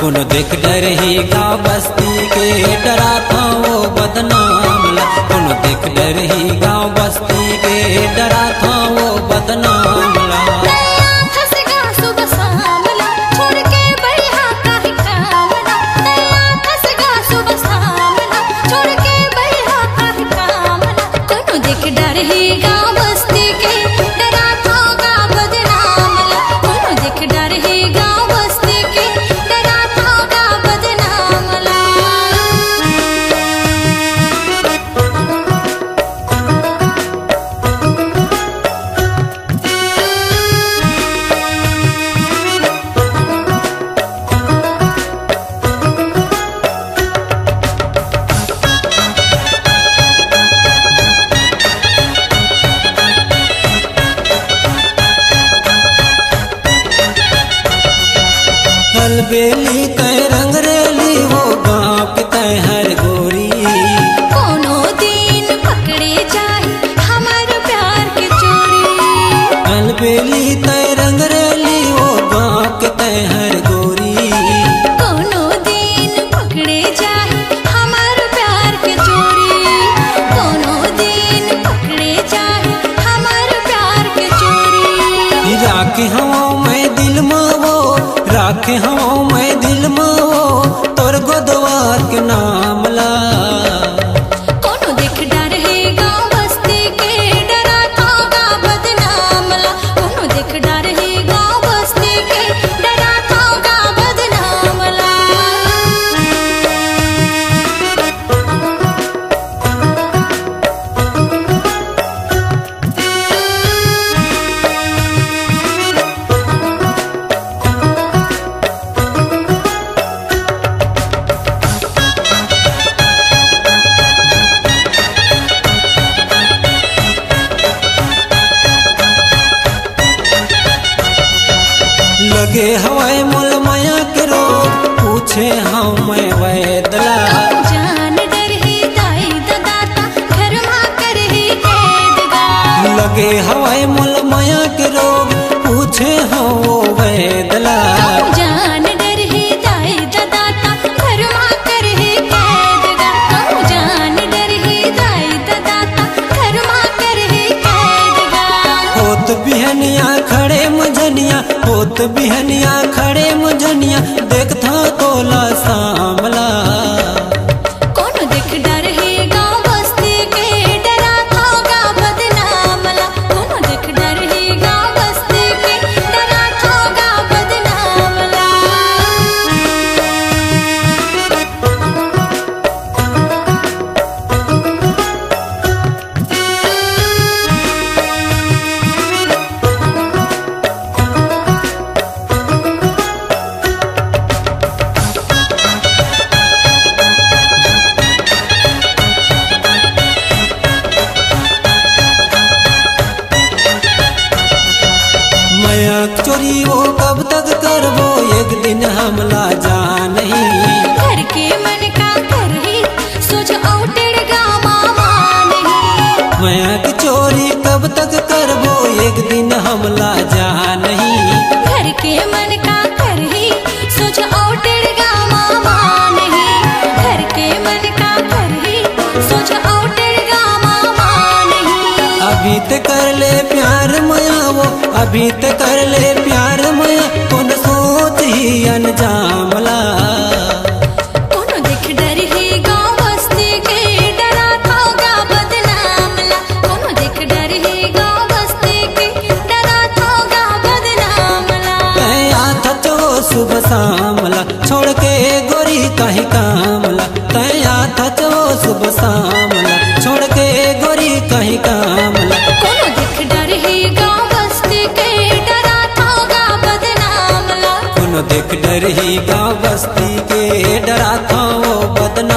कोनो देख डर ही गाँव बस्ती के डरा था वो बदनाम ला। कोनो देख डर ही गाँव बस्ती के डरा था वो बदनाम ला। बेली तय रंगरेली वो गाँव के तय हर गोरी। कोनो दिन पकड़े जाए हमार प्यार के चोरी। अलबेली तय रंगरेली वो गाँव के तय हर गोरी। कोनो दिन पकड़े जाए हमार प्यार के चोरी। कोनो दिन पकड़े जाए हमार प्यार के चोरी। राखे हवा मैं दिल में वो राखे हवा मैं दिल में वो तोर गोदवार के नाम ला। कोनो देख डर है गाँव बस्ती के डरा थागा बदनाम ला। कोनो देख डर है गाँव बस्ती के डरा थागा बदनाम ला। लगे हवाए मोल माया के रोग पूछे हम मैं वैदला। जान डर ही दाई दाता घर मा कर ही कैदगा। लगे हवाए मोल माया के रोग पूछे हम वो वैदला। जान डर ही दाई दाता घर मा कर ही कैदगा। जान डर ही दाई दाता घर मा कर ही कैदगा। होत बिहनिया खड़े मुझनिया होत बिहनिया खड़े मुझनिया देखता तोला सामला। कोनो देख डर है गाँव बस्ती के डरा थागा बदनाम ला। कोनो देख डर है गाँव बस्ती के डरा थागा बदनाम ला। चोरी वो कब तक करबो एक दिन हमला जा नहीं। घर के मन का कर ही सोच औटेड़ गामा नहीं। मैं की चोरी कब तक करबो एक दिन हमला जा नहीं। घर के मन का कर ही सोच औटेड़ गामा नहीं। घर के मन का कर ही सोच औटेड़ गामा नहीं। अभी ते कर ले प्यार मया वो अभी ते कर ले प्यार मया कौन सोच ही अनजामला। कोनो देख डर ही गाँव बस्ती के डरा थागा बदनाम ला। कोनो देख डर ही गाँव बस्ती के डरा थागा बदनाम ला। तया था चो सुबह शामला छोड़ के गोरी कहीं कामला। तया था चो सुबह शामला छोड़ के गोरी कहीं कामला। कोनो देख डर ही गाँव बस्ती के डरा थागा बदनाम ला। कोनो देख डर ही गाँव बस्ती के डरा था वो बदनाम।